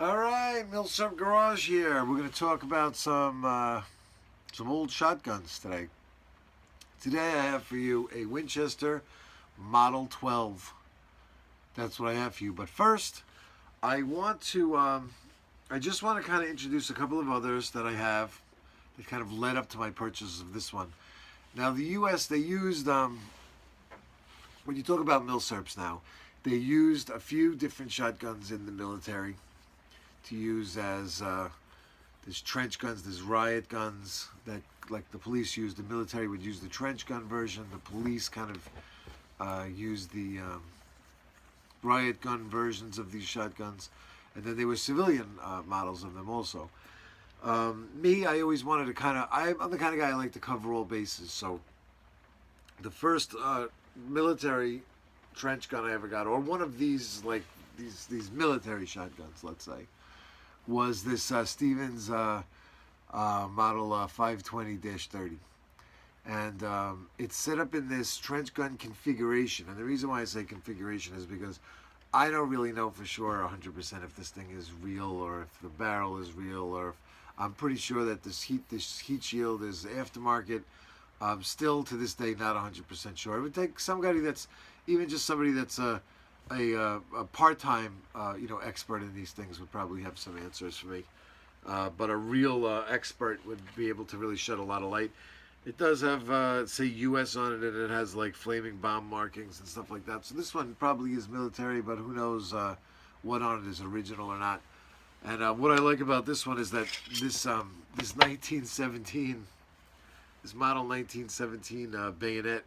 All right, Milsurp Garage here. We're going to talk about some old shotguns today. Today I have for you a Winchester Model 12. That's what I have for you. But first, I want to I just want to kind of introduce a couple of others that I have that kind of led up to my purchase of this one. Now, the U.S. they used when you talk about Milsurps now, they used a few different shotguns in the military to use as there's trench guns, there's riot guns that like the police use. The military would use the trench gun version. The police kind of used the riot gun versions of these shotguns, and then there were civilian models of them also. Me, I always wanted to I'm the kind of guy I like to cover all bases. So the first military trench gun I ever got, or one of these these military shotguns, let's say, was this Stevens model 520-30. And it's set up in this trench gun configuration. And the reason why I say configuration is because I don't really know for sure 100% if this thing is real or if the barrel is real, or if, I'm pretty sure that this heat shield is aftermarket. I'm still to this day not 100% sure. It would take somebody that's even just somebody that's a part-time expert in these things would probably have some answers for me. But a real expert would be able to really shed a lot of light. It does have say U.S. on it, and it has like flaming bomb markings and stuff like that. So this one probably is military, but who knows what on it is original or not. And what I like about this one is that this 1917, this model 1917 bayonet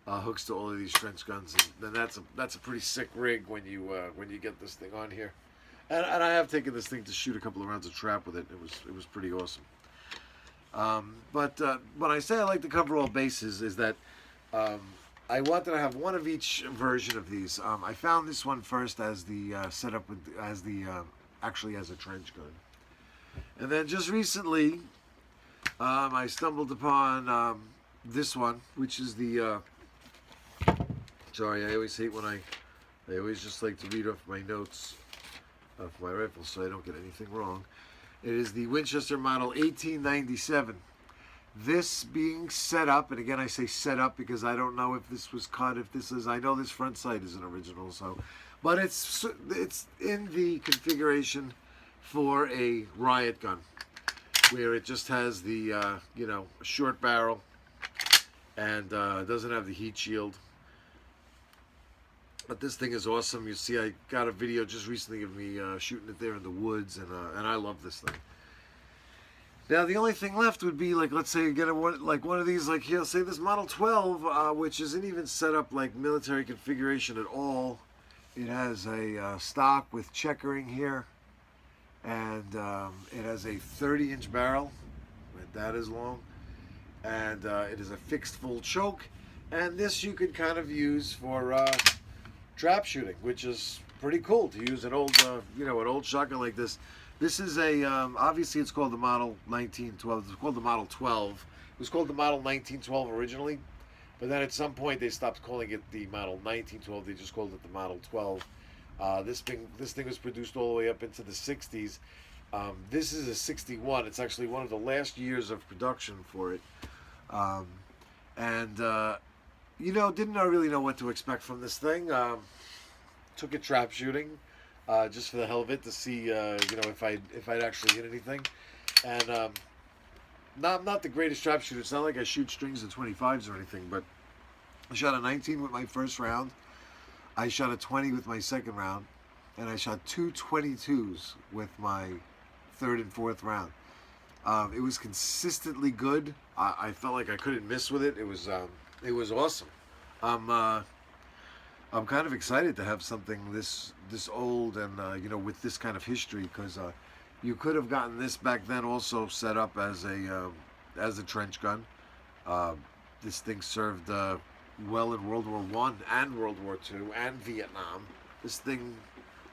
hooks to all of these trench guns, and then that's a pretty sick rig when you get this thing on here. And I have taken this thing to shoot a couple of rounds of trap with it. It was pretty awesome. But when I say I like to cover all bases, is that I wanted to have one of each version of these. I found this one first as the setup with as the actually as a trench gun, and then just recently I stumbled upon this one, which is the sorry, I always hate when I always just like to read off my notes of my rifle so I don't get anything wrong. It is the Winchester Model 1897. This being set up, and again I say set up because I don't know if this was cut, if this is, I know this front sight is an original, so, but it's in the configuration for a riot gun, where it just has the, short barrel, and doesn't have the heat shield. But this thing is awesome. You see, I got a video just recently of me shooting it there in the woods, and I love this thing. Now, the only thing left would be, like, let's say you get one of these, like here, say this Model 12, which isn't even set up like military configuration at all. It has a stock with checkering here, and it has a 30-inch barrel, that is long, and it is a fixed full choke. And this you could kind of use for trap shooting, which is pretty cool to use an old, an old shotgun like this. This is a, obviously it's called the Model 1912. It's called the Model 12. It was called the Model 1912 originally, but then at some point they stopped calling it the Model 1912. They just called it the Model 12. This thing was produced all the way up into the 60s. This is a 61. It's actually one of the last years of production for it. Didn't really know what to expect from this thing. Took it trap shooting, just for the hell of it, to see, if I'd actually hit anything. And not the greatest trap shooter. It's not like I shoot strings of 25s or anything, but I shot a 19 with my first round. I shot a 20 with my second round, and I shot two 22s with my third and fourth round. It was consistently good. I felt like I couldn't miss with it. It was awesome. I'm kind of excited to have something this old and with this kind of history, because you could have gotten this back then also set up as a trench gun. This thing served well in World War One and World War Two and Vietnam. This thing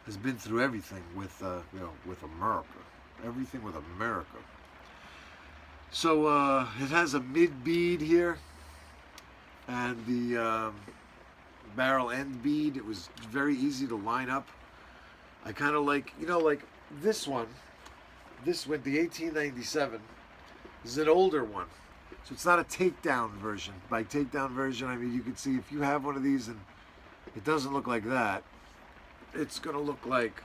has been through everything with with America. Everything with America. So it has a mid bead here, and the barrel end bead. It was very easy to line up. I kind of like, you know, like this one. This with the 1897 is an older one. So it's not a takedown version. By takedown version, I mean you can see if you have one of these and it doesn't look like that, it's gonna look like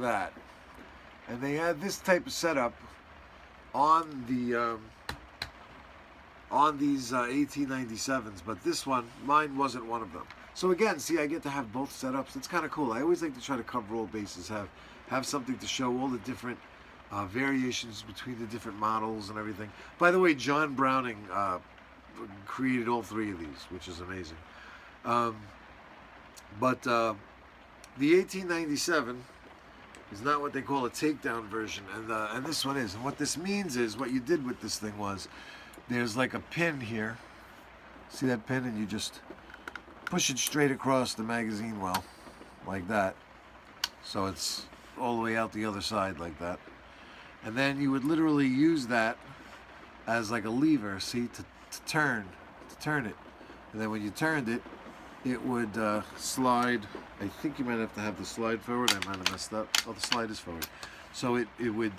that. And they had this type of setup on the on these 1897s, but this one, mine wasn't one of them. So again, see, I get to have both setups. It's kind of cool. I always like to try to cover all bases, have something to show all the different variations between the different models and everything. By the way, John Browning created all three of these, which is amazing. But the 1897 is not what they call a takedown version, and this one is. And what this means is, what you did with this thing was, there's like a pin here. See that pin? And you just push it straight across the magazine well, like that. So it's all the way out the other side like that. And then you would literally use that as like a lever, see, to turn it. And then when you turned it, it would slide. I think you might have to have the slide forward. I might have messed up. Oh, the slide is forward. So it would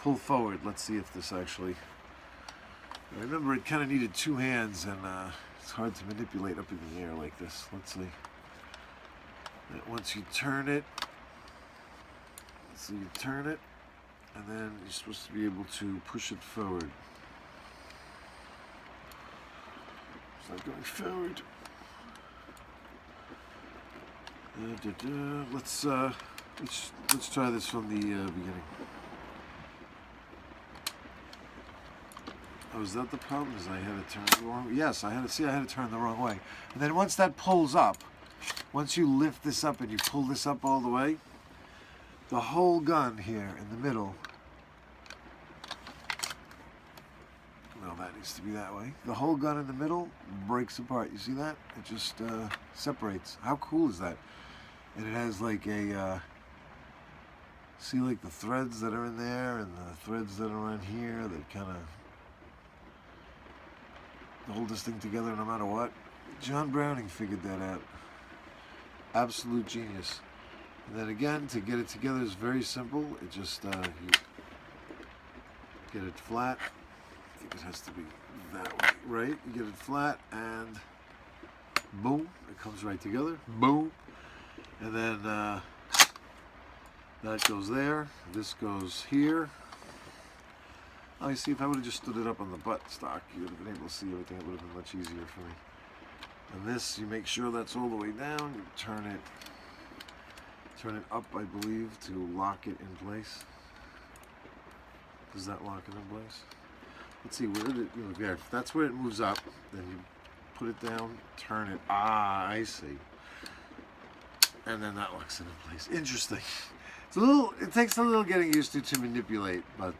pull forward. Let's see if this actually... I remember it kind of needed two hands, and it's hard to manipulate up in the air like this. Let's see. Once you turn it, so you turn it, and then you're supposed to be able to push it forward. It's not going forward. Let's try this from the beginning. Oh, is that the problem? Is I had to turn the wrong way? Yes, I had to turn the wrong way. And then once that pulls up, once you lift this up and you pull this up all the way, the whole gun here in the middle, well, that needs to be that way. The whole gun in the middle breaks apart. You see that? It just separates. How cool is that? And it has like a, see like the threads that are in there and the threads that are on here that kind of hold this thing together no matter what. John Browning figured that out. Absolute genius. And then again, to get it together is very simple. It just, you get it flat. I think it has to be that way, right? You get it flat and boom, it comes right together. Boom. And then that goes there. This goes here. Oh, you see, if I would have just stood it up on the butt stock, you would have been able to see everything. It would have been much easier for me. And this, you make sure that's all the way down. You turn it up, I believe, to lock it in place. Does that lock it in place? Let's see, where did it, yeah, if that's where it moves up, then you put it down, turn it. Ah, I see. And then that locks it in place. Interesting. It's a little, it takes a little getting used to manipulate, but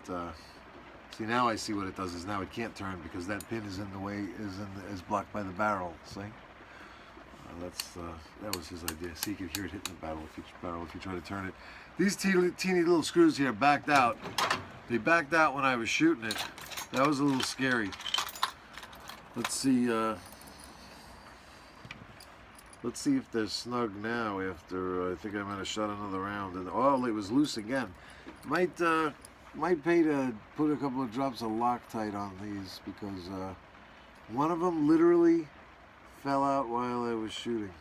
see, now I see what it does is now it can't turn because that pin is in the way, is blocked by the barrel. See? That was his idea. See, you can hear it hitting the barrel if you try to turn it. These teeny little screws here backed out. They backed out when I was shooting it. That was a little scary. Let's see. Let's see if they're snug now. After I think I might have shot another round, and oh, it was loose again. Might pay to put a couple of drops of Loctite on these because one of them literally fell out while I was shooting.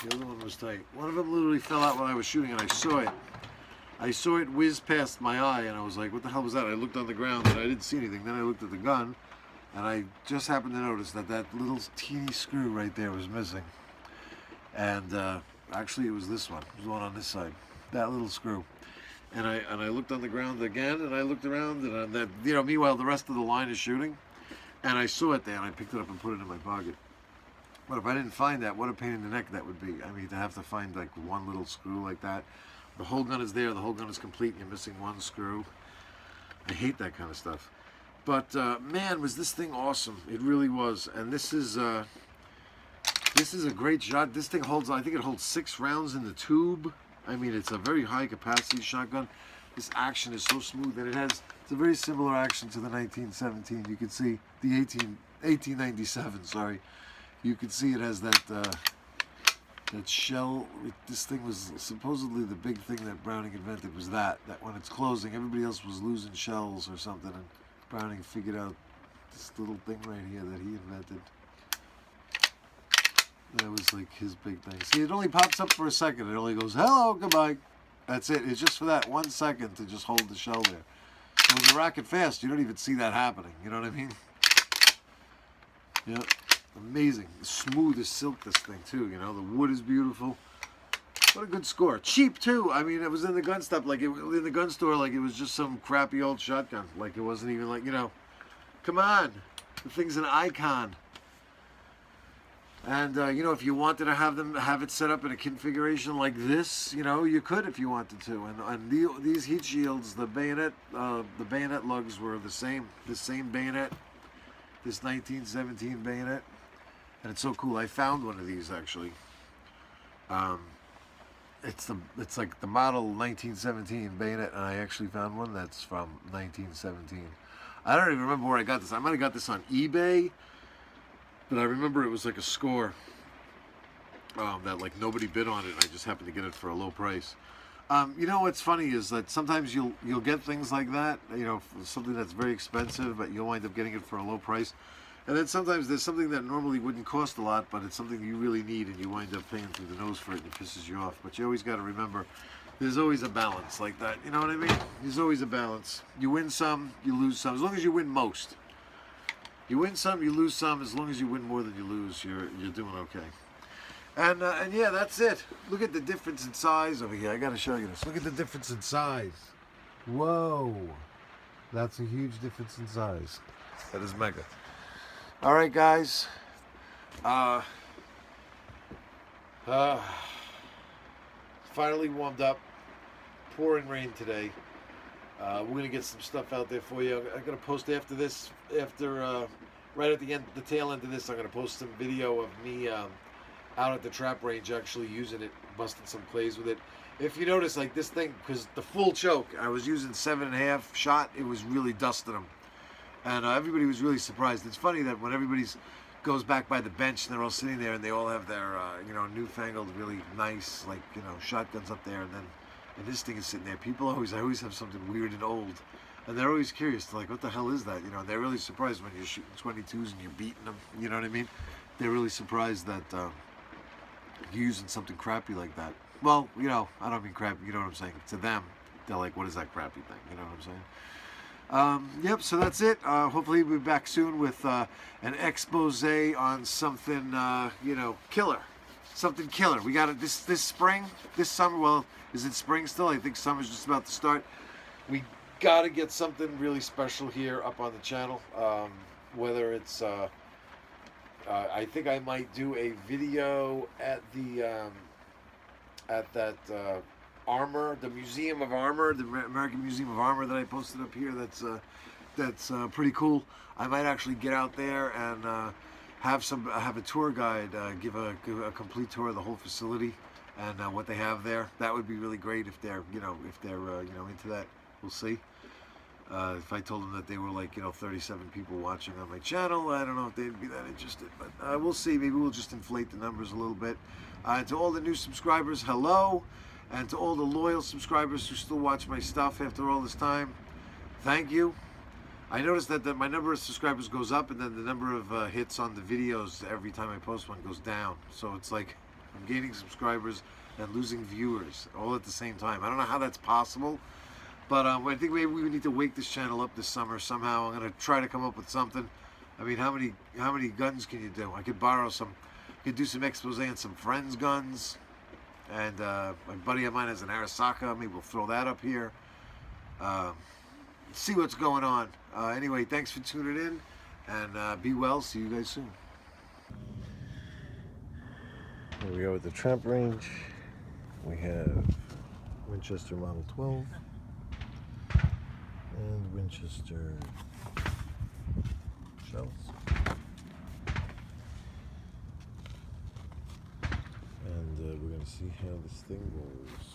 The other one was tight. One of them literally fell out while I was shooting, and I saw it. I saw it whiz past my eye, and I was like, what the hell was that? I looked on the ground, and I didn't see anything. Then I looked at the gun, and I just happened to notice that that little teeny screw right there was missing. And actually, it was this one. It was the one on this side. That little screw. And I looked on the ground again, and I looked around, and meanwhile, the rest of the line is shooting. And I saw it there, and I picked it up and put it in my pocket. But if I didn't find that, what a pain in the neck that would be. I mean, to have to find like one little screw like that. The whole gun is there, the whole gun is complete, and you're missing one screw. I hate that kind of stuff. But man, was this thing awesome. It really was. And this is a great shot. This thing holds, I think it holds 6 rounds in the tube. I mean, it's a very high capacity shotgun. This action is so smooth, and it's a very similar action to the 1917. You can see the 1897, sorry. You can see it has that that shell. This thing was supposedly the big thing that Browning invented was that when it's closing, everybody else was losing shells or something, and Browning figured out this little thing right here that he invented. That was like his big thing. See, it only pops up for a second. It only goes, hello, goodbye. That's it. It's just for that 1 second to just hold the shell there. So when you rack it fast, you don't even see that happening. You know what I mean? Yep. Amazing. Smooth as silk, this thing, too. You know, the wood is beautiful. What a good score. Cheap, too. I mean, it was in the gun store, like it was just some crappy old shotgun. Like, it wasn't even like, you know, come on. The thing's an icon. And, you know, if you wanted to have it set up in a configuration like this, you know, you could if you wanted to. And these heat shields, the bayonet lugs were the same bayonet, this 1917 bayonet. And it's so cool. I found one of these, actually. It's like the model 1917 bayonet, and I actually found one that's from 1917. I don't even remember where I got this. I might have got this on eBay. But I remember it was like a score that like nobody bid on it. I just happened to get it for a low price. You know what's funny is that sometimes you'll get things like that. You know, something that's very expensive, but you'll wind up getting it for a low price. And then sometimes there's something that normally wouldn't cost a lot, but it's something you really need, and you wind up paying through the nose for it, and it pisses you off. But you always got to remember, there's always a balance like that. You know what I mean? There's always a balance. You win some, you lose some. As long as you win most. You win some, you lose some. As long as you win more than you lose, you're doing okay. And yeah, that's it. Look at the difference in size over here. I got to show you this. Look at the difference in size. Whoa, that's a huge difference in size. That is mega. All right, guys. Finally warmed up. Pouring rain today. We're going to get some stuff out there for you. I'm going to post after this, right at the end, the tail end of this, I'm going to post some video of me out at the trap range actually using it, busting some clays with it. If you notice, like this thing, because the full choke, I was using 7.5 shot, it was really dusting them. And everybody was really surprised. It's funny that when everybody goes back by the bench and they're all sitting there and they all have their, you know, newfangled, really nice, like, you know, shotguns up there, and this thing is sitting there. I always have something weird and old, and they're always curious. They're like, what the hell is that? You know, they're really surprised when you're shooting 22s and you're beating them. You know what I mean? They're really surprised that you're using something crappy like that. Well, you know, I don't mean crappy. You know what I'm saying? To them, they're like, what is that crappy thing? You know what I'm saying? Yep, so that's it. Hopefully we'll be back soon with an expose on something, you know, killer. Something killer. We got it this spring, this summer. Well, is it spring still? I think summer's just about to start. We got to get something really special here up on the channel. Whether it's, I think I might do a video at that armor, the Museum of Armor, the American Museum of Armor that I posted up here. That's pretty cool. I might actually get out there and have a tour guide give a complete tour of the whole facility and what they have there. That would be really great if they're you know into that. We'll see. If I told them that they were like 37 people watching on my channel, I don't know if they'd be that interested, but we'll see. Maybe we'll just inflate the numbers a little bit. To all the new subscribers, hello. And to all the loyal subscribers who still watch my stuff after all this time, thank you. I noticed that my number of subscribers goes up, and then the number of hits on the videos every time I post one goes down. So it's like I'm gaining subscribers and losing viewers all at the same time. I don't know how that's possible, but I think maybe we need to wake this channel up this summer somehow. I'm going to try to come up with something. I mean, how many guns can you do? I could borrow some, could do some expose on some friends' guns. And my buddy of mine has an Arasaka. Maybe we'll throw that up here. See what's going on. Anyway, thanks for tuning in, and be well. See you guys soon. Here we are at the trap range. We have Winchester Model 12 and Winchester shells. And we're going to see how this thing goes.